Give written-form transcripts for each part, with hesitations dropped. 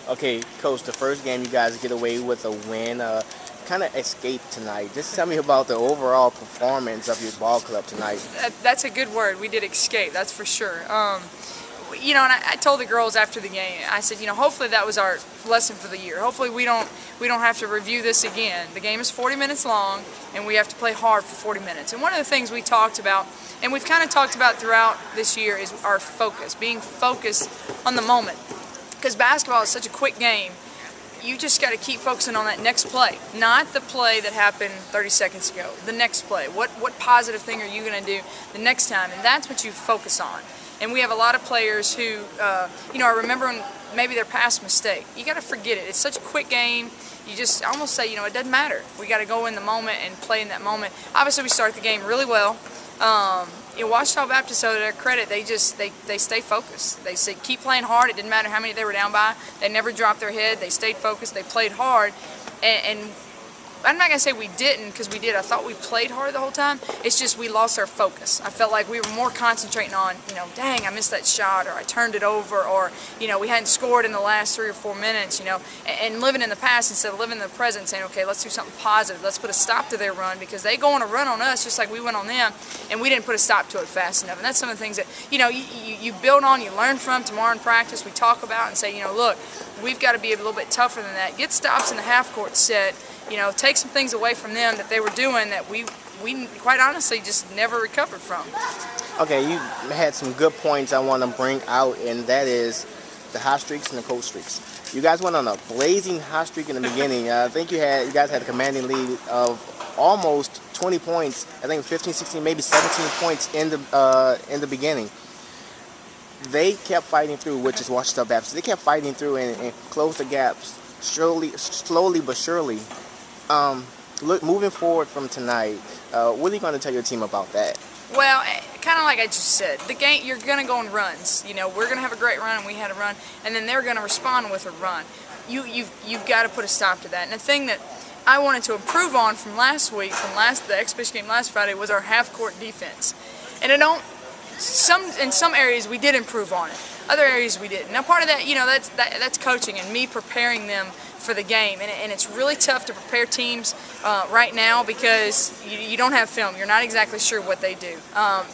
Okay, Coach, the first game you guys get away with a win. Kind of escaped tonight. Just tell me about the overall performance of your ball club tonight. That's a good word. We did escape, that's for sure. And I told the girls after the game, I said, hopefully that was our lesson for the year. Hopefully we don't have to review this again. The game is 40 minutes long, and we have to play hard for 40 minutes. And one of the things we talked about, and we've kind of talked about throughout this year, is our focus, being focused on the moment. Because basketball is such a quick game, you just got to keep focusing on that next play, not the play that happened 30 seconds ago. The next play. What positive thing are you going to do the next time? And that's what you focus on. And we have a lot of players who, are remembering maybe their past mistake. You got to forget it. It's such a quick game. You just almost say, it doesn't matter. We got to go in the moment and play in that moment. Obviously, we start the game really well. Ouachita Baptist, to their credit, they stay focused. They say keep playing hard. It didn't matter how many they were down by. They never dropped their head. They stayed focused. They played hard, and I'm not going to say we didn't, because we did. I thought we played hard the whole time. It's just we lost our focus. I felt like we were more concentrating on, dang, I missed that shot, or I turned it over, or, we hadn't scored in the last 3 or 4 minutes, and living in the past instead of living in the present, saying, okay, let's do something positive. Let's put a stop to their run, because they go on a run on us just like we went on them, and we didn't put a stop to it fast enough. And that's some of the things that, you build on, you learn from. Tomorrow in practice, we talk about and say, look, we've got to be a little bit tougher than that. Get stops in the half-court set. Take some things away from them that they were doing that we quite honestly just never recovered from. Okay, you had some good points I want to bring out, and that is the hot streaks and the cold streaks. You guys went on a blazing hot streak in the beginning. I think you guys had a commanding lead of almost 20 points. I think 15, 16, maybe 17 points in the beginning. They kept fighting through, which is Ouachita Baptist. They kept fighting through and closed the gaps slowly but surely. Look, moving forward from tonight, what are you going to tell your team about that? Well, kind of like I just said, the game, you're going to go in runs. We're going to have a great run, and we had a run, and then they're going to respond with a run. You've got to put a stop to that. And the thing that I wanted to improve on from last week, the exhibition game last Friday, was our half-court defense. And in some areas we did improve on it. Other areas we didn't. Now, part of that, that's coaching and me preparing them for the game, and it's really tough to prepare teams right now because you don't have film. You're not exactly sure what they do.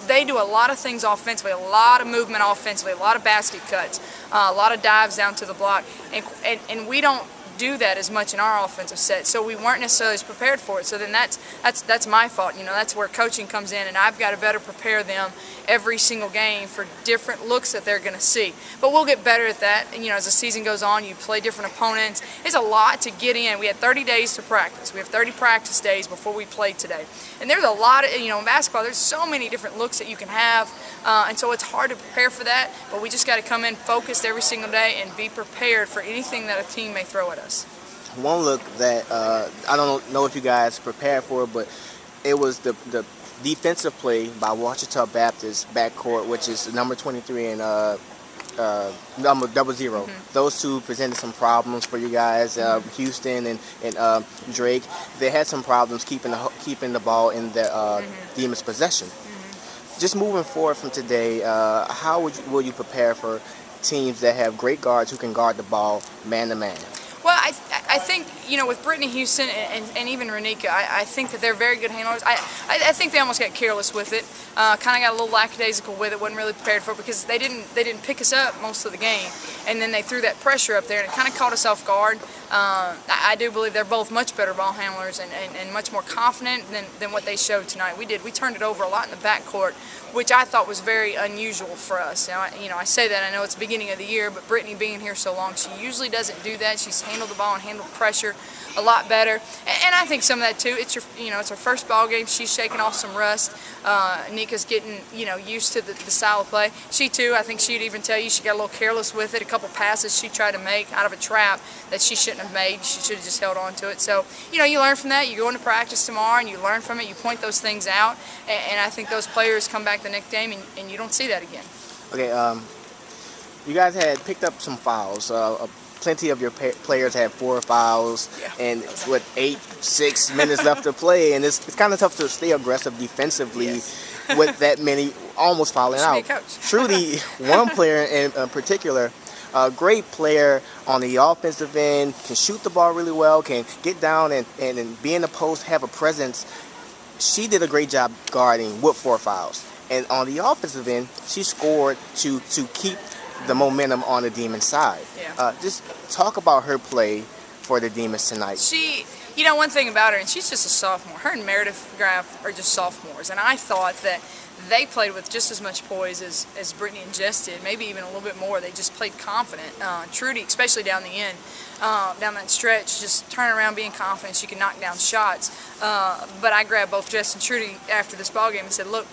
They do a lot of things offensively, a lot of movement offensively, a lot of basket cuts, a lot of dives down to the block, and we don't do that as much in our offensive set, so we weren't necessarily as prepared for it. So then that's my fault. That's where coaching comes in, and I've got to better prepare them every single game for different looks that they're going to see. But we'll get better at that. And, as the season goes on, you play different opponents. It's a lot to get in. We had 30 days to practice. We have 30 practice days before we play today. And there's a lot of, in basketball, there's so many different looks that you can have, and so it's hard to prepare for that. But we just got to come in focused every single day and be prepared for anything that a team may throw at us. One look that I don't know if you guys prepared for, but it was the defensive play by Ouachita Baptist backcourt, which is number 23 and number 00. Mm-hmm. Those two presented some problems for you guys. Houston and Drake, they had some problems keeping the ball in the Demons' possession. Mm-hmm. Just moving forward from today, how will you prepare for teams that have great guards who can guard the ball man to man? Well, I think, with Brittany Houston and even Renika, I think that they're very good handlers. I think they almost got careless with it, kind of got a little lackadaisical with it, wasn't really prepared for it because they didn't pick us up most of the game, and then they threw that pressure up there, and it kind of caught us off guard. I do believe they're both much better ball handlers and much more confident than what they showed tonight. We turned it over a lot in the backcourt, which I thought was very unusual for us. Now, I say that, I know it's the beginning of the year, but Brittany being here so long, she usually doesn't do that. She's handled the ball and handled pressure a lot better, and I think some of that too. It's it's her first ball game. She's shaking off some rust. Nika's getting used to the style of play. She too, I think she'd even tell you she got a little careless with it. A couple passes she tried to make out of a trap that she shouldn't have made. She should have just held on to it. So you learn from that. You go into practice tomorrow and you learn from it. You point those things out, and I think those players come back the next game and you don't see that again. Okay, you guys had picked up some fouls. Plenty of your players had 4 fouls, and with 8-6 minutes left to play, and it's kind of tough to stay aggressive defensively with that many almost fouling out. Coach. Trudy, one player in particular, a great player on the offensive end, can shoot the ball really well, can get down and be in the post, have a presence. She did a great job guarding with 4 fouls. And on the offensive end, she scored to keep the momentum on the Demons side. Yeah. Just talk about her play for the Demons tonight. One thing about her, and she's just a sophomore. Her and Meredith Graf are just sophomores, and I thought that they played with just as much poise as Brittany and Jess did, maybe even a little bit more. They just played confident. Trudy, especially down the end, down that stretch, just turning around, being confident. She can knock down shots. But I grabbed both Jess and Trudy after this ball game and said, look,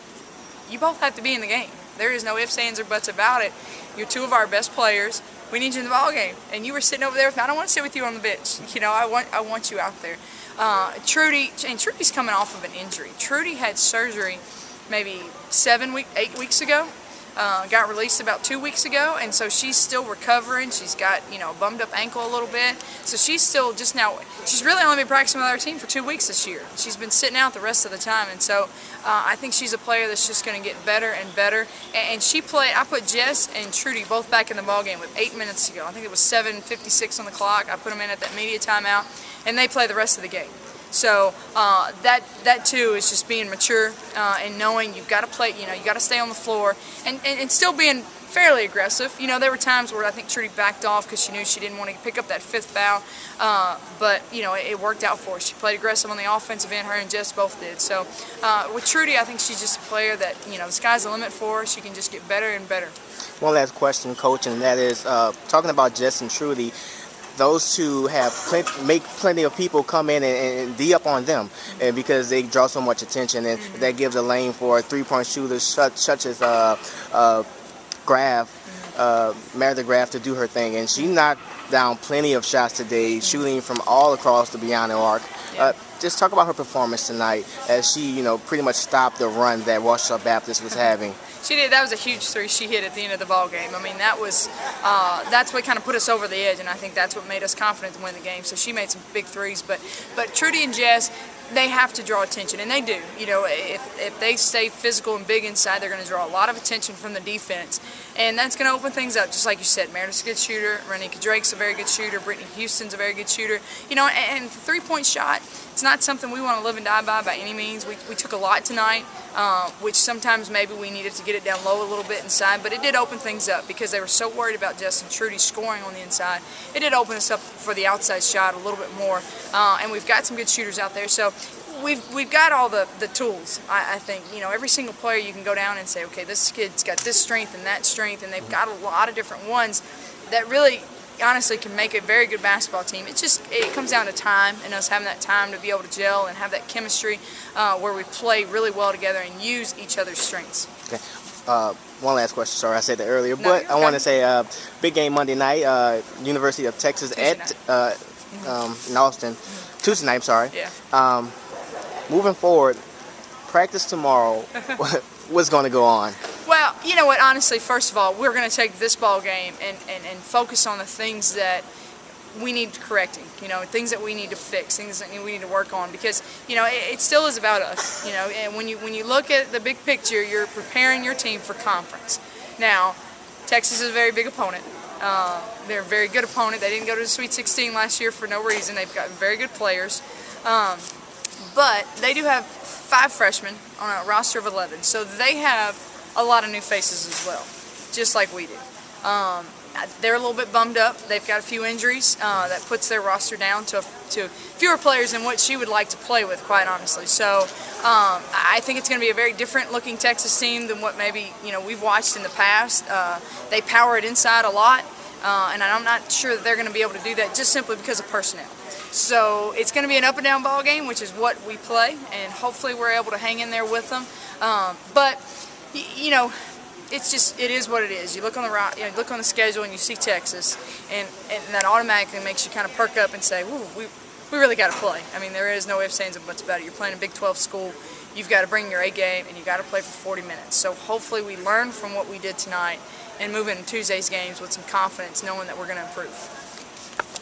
you both have to be in the game. There is no ifs, ands, or buts about it. You're 2 of our best players. We need you in the ball game. And you were sitting over there with me. I don't want to sit with you on the bench. I want you out there. Trudy's coming off of an injury. Trudy had surgery maybe 8 weeks ago. Got released about 2 weeks ago, and so she's still recovering. She's got, a bummed up ankle a little bit. So she's still just now, she's really only been practicing with our team for 2 weeks this year. She's been sitting out the rest of the time, and so I think she's a player that's just going to get better and better. And she played, I put Jess and Trudy both back in the ball game with 8 minutes to go. I think it was 7:56 on the clock. I put them in at that media timeout, and they play the rest of the game. So that too is just being mature and knowing you've got to play, you got to stay on the floor and still being fairly aggressive. There were times where I think Trudy backed off because she knew she didn't want to pick up that 5th foul, but it worked out for her. She played aggressive on the offensive end. Her and Jess both did. So with Trudy, I think she's just a player that the sky's the limit for her. She can just get better and better. One last question, Coach, and that is talking about Jess and Trudy. Those two have make plenty of people come in and D up on them, and because they draw so much attention, and that gives a lane for 3-point shooters such as Meredith Graf to do her thing. And she knocked down plenty of shots today, shooting from all across the beyond the arc. Just talk about her performance tonight as she, pretty much stopped the run that Ouachita Baptist was having. She did. That was a huge 3 she hit at the end of the ball game. I mean, that's what kind of put us over the edge, and I think that's what made us confident to win the game. So she made some big 3s, but Trudy and Jess, they have to draw attention, and they do. If they stay physical and big inside, they're going to draw a lot of attention from the defense, and that's going to open things up. Just like you said, Meredith's a good shooter, Renika Drake's a very good shooter, Brittany Houston's a very good shooter. And the 3-point shot, it's not something we want to live and die by any means. We took a lot tonight, which sometimes maybe we needed to get it down low a little bit inside, but it did open things up because they were so worried about Jess and Trudy scoring on the inside. It did open us up for the outside shot a little bit more, and we've got some good shooters out there. So we've got all the tools. I think every single player you can go down and say, okay, this kid's got this strength and that strength, and they've got a lot of different ones that really honestly can make a very good basketball team. It comes down to time and us having that time to be able to gel and have that chemistry where we play really well together and use each other's strengths. Okay. One last question. Sorry, I said that earlier, but I want to say big game Monday night, University of Texas in Austin. Tuesday night, sorry. Yeah. Moving forward, practice tomorrow. What's going to go on? Well, you know what, honestly, first of all, we're going to take this ball game and focus on the things that we need correcting, things that we need to fix, things that we need to work on, because, it still is about us, and when you look at the big picture, you're preparing your team for conference. Now, Texas is a very big opponent. They're a very good opponent. They didn't go to the Sweet 16 last year for no reason. They've got very good players. But they do have 5 freshmen on a roster of 11, so they have a lot of new faces as well, just like we do. They're a little bit bummed up. They've got a few injuries that puts their roster down to fewer players than what she would like to play with, quite honestly. So I think it's going to be a very different looking Texas team than what maybe we've watched in the past. They power it inside a lot, and I'm not sure that they're going to be able to do that just simply because of personnel. So it's going to be an up and down ball game, which is what we play, and hopefully we're able to hang in there with them. But it is what it is. You look on the schedule and you see Texas, and that automatically makes you kind of perk up and say, "Ooh, we really got to play." I mean, there is no ifs, ands, and buts about it. You're playing a Big 12 school. You've got to bring your A game, and you've got to play for 40 minutes. So hopefully we learn from what we did tonight and move into Tuesday's games with some confidence, knowing that we're going to improve.